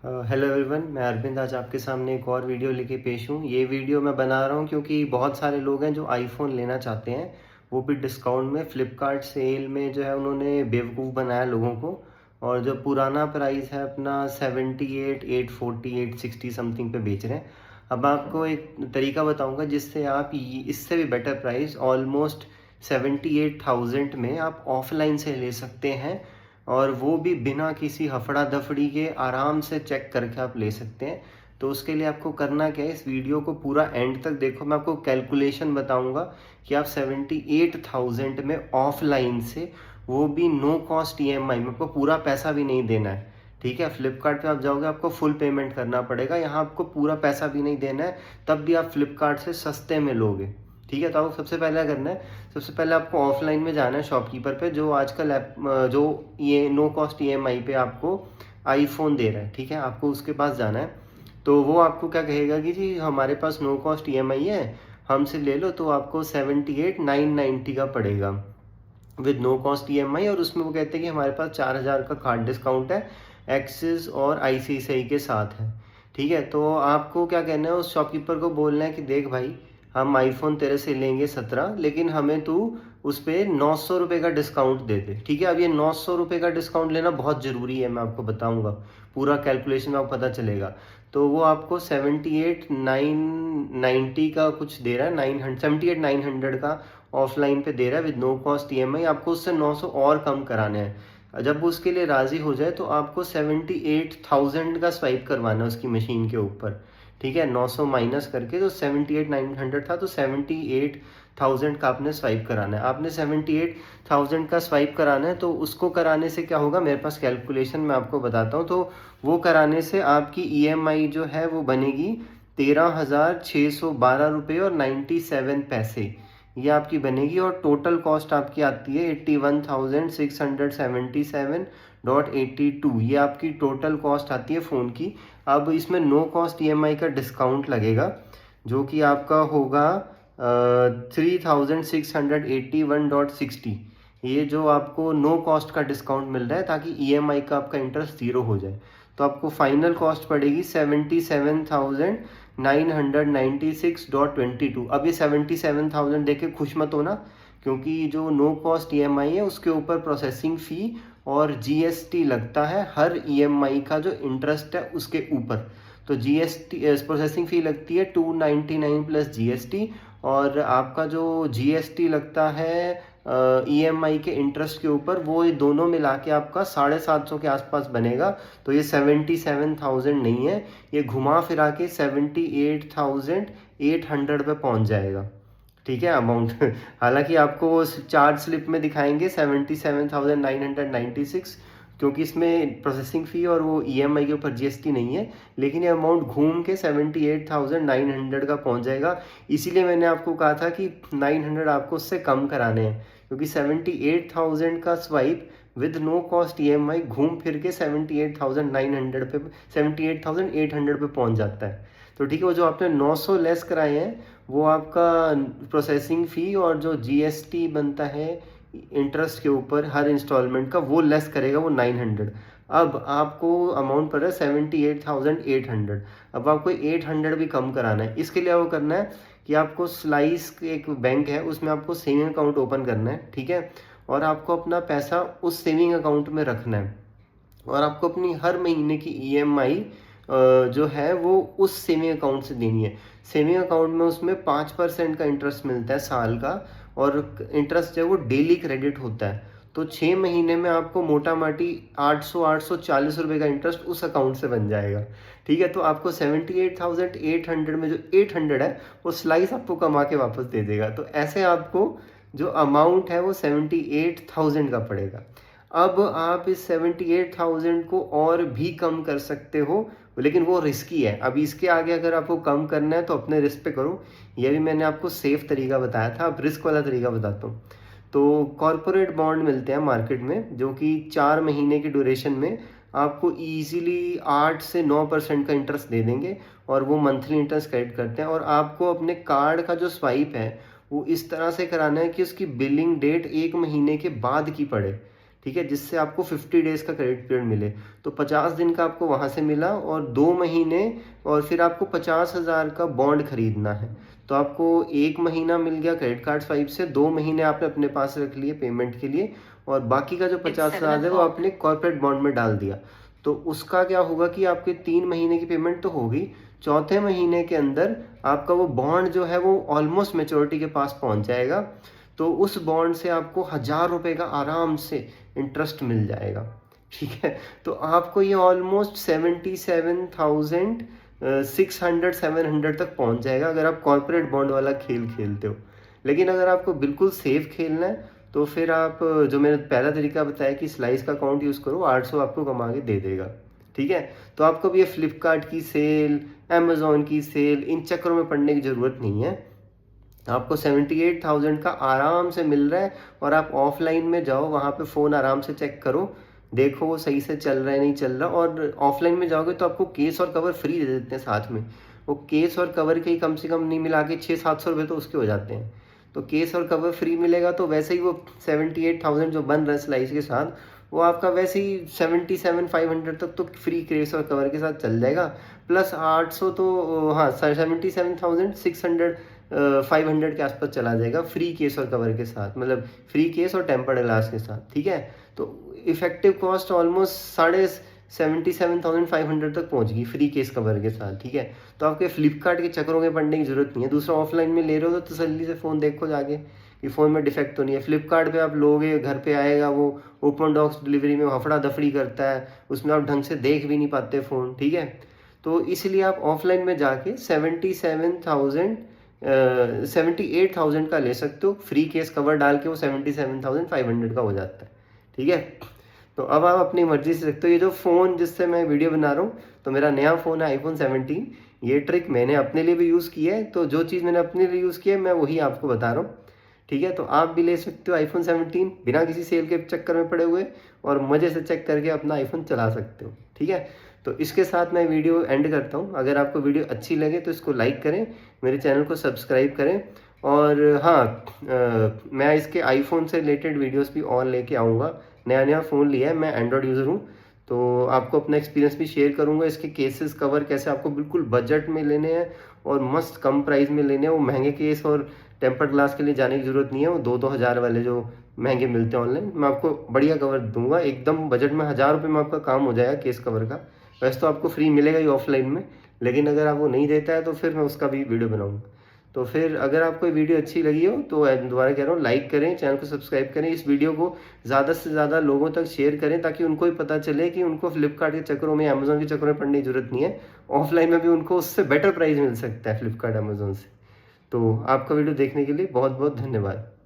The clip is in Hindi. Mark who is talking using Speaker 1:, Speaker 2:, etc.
Speaker 1: हेलो एवरीवन, मैं अरविंद आज आपके सामने एक और वीडियो लेके पेश हूँ। ये वीडियो मैं बना रहा हूँ क्योंकि बहुत सारे लोग हैं जो आईफोन लेना चाहते हैं, वो भी डिस्काउंट में। फ्लिपकार्ट सेल में जो है उन्होंने बेवकूफ़ बनाया लोगों को, और जो पुराना प्राइस है अपना 78, 840, 860 समथिंग पे बेच रहे हैं। अब आपको एक तरीका बताऊँगा जिससे आप इससे भी बेटर प्राइस ऑलमोस्ट 78,000 में आप ऑफलाइन से ले सकते हैं, और वो भी बिना किसी हफड़ा दफड़ी के आराम से चेक करके आप ले सकते हैं। तो उसके लिए आपको करना क्या है, इस वीडियो को पूरा एंड तक देखो। मैं आपको कैलकुलेशन बताऊंगा कि आप 78,000 में ऑफलाइन से, वो भी नो कॉस्ट ईएमआई में, आपको पूरा पैसा भी नहीं देना है। ठीक है, फ्लिपकार्ट पे आप जाओगे आपको फुल पेमेंट करना पड़ेगा, यहाँ आपको पूरा पैसा भी नहीं देना है, तब भी आप फ्लिपकार्ट से सस्ते में लोगे। ठीक है, तो आपको सबसे पहले क्या करना है, सबसे पहले आपको ऑफलाइन में जाना है शॉपकीपर पे, जो आजकल जो ये नो कॉस्ट ईएमआई पे आपको आईफोन दे रहा है। ठीक है, आपको उसके पास जाना है। तो वो आपको क्या कहेगा कि जी हमारे पास नो कॉस्ट ईएमआई है, हमसे ले लो। तो आपको 78,990 का पड़ेगा विद नो कॉस्ट ईएमआई। और उसमें वो कहते हैं कि हमारे पास 4,000 का कार्ड डिस्काउंट है, एक्सिस और आईसीआईसीआई के साथ है। ठीक है, तो आपको क्या कहना है, उस शॉपकीपर को बोलना है कि देख भाई, हम आईफोन तेरे से लेंगे 17, लेकिन हमें तू उस पर 900 रुपये का डिस्काउंट दे दे। ठीक है, अब ये 900 रुपये का डिस्काउंट लेना बहुत ज़रूरी है, मैं आपको बताऊंगा, पूरा कैलकुलेशन में आपको पता चलेगा। तो वो आपको 78,990 का कुछ दे रहा है, 78,900 का ऑफलाइन पे दे रहा है विद नो कॉस्ट ईएमआई। आपको उससे 900 और कम कराने हैं। जब उसके लिए राज़ी हो जाए तो आपको 78,000 का स्वाइप करवाना है उसकी मशीन के ऊपर। ठीक है, 900 माइनस करके, तो 78,900 था, तो 78,000 का आपने स्वाइप कराना है। आपने 78,000 का स्वाइप कराना है, तो उसको कराने से क्या होगा, मेरे पास कैलकुलेशन मैं आपको बताता हूँ। तो वो कराने से आपकी ईएमआई जो है वो बनेगी 13,612 रुपये और 97 पैसे, ये आपकी बनेगी। और टोटल कॉस्ट आपकी आती है 81,677.82, ये आपकी टोटल कॉस्ट आती है फ़ोन की। अब इसमें नो कॉस्ट ईएमआई का डिस्काउंट लगेगा, जो कि आपका होगा 3,681.60। ये जो आपको नो कॉस्ट का डिस्काउंट मिल रहा है ताकि ईएमआई का आपका इंटरेस्ट ज़ीरो हो जाए। तो आपको फाइनल कॉस्ट पड़ेगी 77,996.22। अब ये 77,000 देके खुश मत होना, क्योंकि जो नो कॉस्ट ईएमआई है उसके ऊपर प्रोसेसिंग फ़ी और जीएसटी लगता है, हर ईएमआई का जो इंटरेस्ट है उसके ऊपर। तो जीएसटी प्रोसेसिंग फ़ी लगती है 299 प्लस जीएसटी, और आपका जो जीएसटी लगता है ईएमआई के इंटरेस्ट के ऊपर, वो ये दोनों मिला के आपका 750 के आसपास बनेगा। तो ये 77,000 नहीं है, ये घुमा फिरा के 78,800 पे पहुंच जाएगा। ठीक है, अमाउंट हालांकि आपको वो चार्ज स्लिप में दिखाएंगे 77,996, क्योंकि इसमें प्रोसेसिंग फ़ी और वो ईएमआई के ऊपर जीएसटी नहीं है, लेकिन ये अमाउंट घूम के 78,900 का पहुंच जाएगा। इसीलिए मैंने आपको कहा था कि 900 आपको उससे कम कराने हैं, क्योंकि 78,000 का swipe with no cost EMI घूम फिर के 78,900 पे, 78,800 पे पहुंच जाता है। तो ठीक है, वो जो आपने 900 लेस कराए हैं, वो आपका प्रोसेसिंग फ़ी और जो जीएसटी बनता है इंटरेस्ट के ऊपर हर इंस्टॉलमेंट का, वो लेस करेगा, वो 900। अब आपको अमाउंट पड़ रहा है 78,800। अब आपको 800 भी कम कराना है। इसके लिए वो करना है कि आपको स्लाइस एक बैंक है, उसमें आपको सेविंग अकाउंट ओपन करना है। ठीक है, और आपको अपना पैसा उस सेविंग अकाउंट में रखना है, और आपको अपनी हर महीने की ईएमआई जो है वो उस सेविंग अकाउंट से देनी है। सेविंग अकाउंट में उसमें 5% का इंटरेस्ट मिलता है साल का, और इंटरेस्ट जो है वो डेली क्रेडिट होता है। तो 6 महीने में आपको मोटा माटी 840 रुपये का इंटरेस्ट उस अकाउंट से बन जाएगा। ठीक है, तो आपको 78,800 में जो 800 है, वो स्लाइस आपको कमा के वापस दे देगा। तो ऐसे आपको जो अमाउंट है वो 78,000 का पड़ेगा। अब आप इस 78,000 को और भी कम कर सकते हो, लेकिन वो रिस्की है। अभी इसके आगे अगर आपको कम करना है तो अपने रिस्क पे करो। ये भी मैंने आपको सेफ तरीका बताया था, अब रिस्क वाला तरीका बताता हूँ। तो कॉरपोरेट बॉन्ड मिलते हैं मार्केट में, जो कि 4 महीने की ड्यूरेशन में आपको ईजिली 8 से 9% का इंटरेस्ट दे देंगे, और वो मंथली इंटरेस्ट क्रेडिट करते हैं। और आपको अपने कार्ड का जो स्वाइप है वो इस तरह से कराना है कि उसकी बिलिंग डेट 1 महीने के बाद की पड़े। ठीक है, जिससे आपको 50 डेज़ का क्रेडिट पीरियड मिले। तो 50 दिन का आपको वहाँ से मिला और 2 महीने और फिर आपको 50,000 का बॉन्ड खरीदना है। तो आपको 1 महीना मिल गया क्रेडिट कार्ड स्वाइप से, 2 महीने आपने अपने पास रख लिए पेमेंट के लिए और बाकी का जो 50,000 है वो आपने कॉर्पोरेट बॉन्ड में डाल दिया। तो उसका क्या होगा कि आपके 3 महीने की पेमेंट तो होगी, चौथे महीने के अंदर आपका वो बॉन्ड जो है वो ऑलमोस्ट मैच्योरिटी के पास पहुँच जाएगा। तो उस बॉन्ड से आपको 1000 रुपये का आराम से इंटरेस्ट मिल जाएगा, ठीक है। तो आपको ये ऑलमोस्ट 77,600-700 तक पहुंच जाएगा अगर आप कॉर्पोरेट बॉन्ड वाला खेल खेलते हो। लेकिन अगर आपको बिल्कुल सेफ खेलना है तो फिर आप जो मैंने पहला तरीका बताया कि स्लाइस का अकाउंट यूज़ करो, 800 आपको कमा के दे देगा, ठीक है। तो आपको भी ये फ्लिपकार्ट की सेल, अमेज़न की सेल, इन चक्करों में पड़ने की ज़रूरत नहीं है। आपको 78,000 का आराम से मिल रहा है और आप ऑफलाइन में जाओ, वहाँ पे फ़ोन आराम से चेक करो, देखो वो सही से चल रहा है नहीं चल रहा। और ऑफलाइन में जाओगे तो आपको केस और कवर फ्री दे देते हैं साथ में। वो केस और कवर के ही कम से कम नहीं मिला के 600-700 रुपये तो उसके हो जाते हैं। तो केस और कवर फ्री मिलेगा तो वैसे ही वो 78,000 जो बन रहा है स्लाइस के साथ, वो आपका वैसे ही 77,500 तक तो फ्री केस और कवर के साथ चल जाएगा। प्लस 800 तो हाँ 77,600 500 के आसपास चला जाएगा फ्री केस और कवर के साथ, मतलब फ्री केस और टेम्पर्ड ग्लास के साथ, ठीक है। तो इफेक्टिव कॉस्ट ऑलमोस्ट 77,500 तक पहुंच गई फ्री केस कवर के साथ, ठीक है। तो आपके फ्लिपकार्ट के चक्करों में पड़ने की जरूरत नहीं है। दूसरा ऑफलाइन में ले रहे हो तो तसल्ली से फ़ोन देखो जाके कि फ़ोन में डिफेक्ट तो नहीं है। फ्लिपकार्ट पे आप लोगे, घर पे आएगा वो ओपन डॉक्स डिलीवरी में हफड़ा दफड़ी करता है, उसमें आप ढंग से देख भी नहीं पाते फ़ोन, ठीक है। तो इसलिए आप ऑफलाइन में जाके 78,000 का ले सकते हो, फ्री केस कवर डाल के वो 77,500 का हो जाता है, ठीक है। तो अब आप अपनी मर्जी से सकते हो। ये जो फ़ोन जिससे मैं वीडियो बना रहा हूँ, तो मेरा नया फ़ोन है iPhone 17। ये ट्रिक मैंने अपने लिए भी यूज़ की है, तो जो चीज़ मैंने अपने लिए यूज़ की है मैं वही आपको बता रहा हूँ, ठीक है। तो आप भी ले सकते हो iPhone 17 बिना किसी सेल के चक्कर में पड़े हुए और मज़े से चेक करके अपना आईफोन चला सकते हो, ठीक है। तो इसके साथ मैं वीडियो एंड करता हूँ। अगर आपको वीडियो अच्छी लगे तो इसको लाइक करें, मेरे चैनल को सब्सक्राइब करें और हाँ मैं इसके आईफोन से रिलेटेड वीडियोस भी और लेके आऊँगा। नया नया फ़ोन लिया है, मैं एंड्रॉयड यूज़र हूँ, तो आपको अपना एक्सपीरियंस भी शेयर करूँगा। इसके केसेस कवर कैसे आपको बिल्कुल बजट में लेने हैं और मस्त कम प्राइस में लेने हैं। वो महंगे केस और टेम्पर्ड ग्लास के लिए जाने की ज़रूरत नहीं है। वो 2-2 हज़ार वाले जो महंगे मिलते हैं ऑनलाइन, मैं आपको बढ़िया कवर दूंगा एकदम बजट में। 1000 रुपये में आपका काम हो जाएगा केस कवर का। वैसे तो आपको फ्री मिलेगा ही ऑफलाइन में, लेकिन अगर आप वो नहीं देता है तो फिर मैं उसका भी वीडियो बनाऊंगा। तो फिर अगर आपको ये वीडियो अच्छी लगी हो तो दोबारा कह रहा हूँ, लाइक करें, चैनल को सब्सक्राइब करें, इस वीडियो को ज़्यादा से ज़्यादा लोगों तक शेयर करें ताकि उनको भी पता चले कि उनको फ्लिपकार्ट के चक्करों में, अमेज़न के चक्करों में पड़ने की ज़रूरत नहीं है। ऑफलाइन में भी उनको उससे बेटर प्राइस मिल सकता है फ्लिपकार्ट अमेज़न से। तो आपका वीडियो देखने के लिए बहुत बहुत धन्यवाद।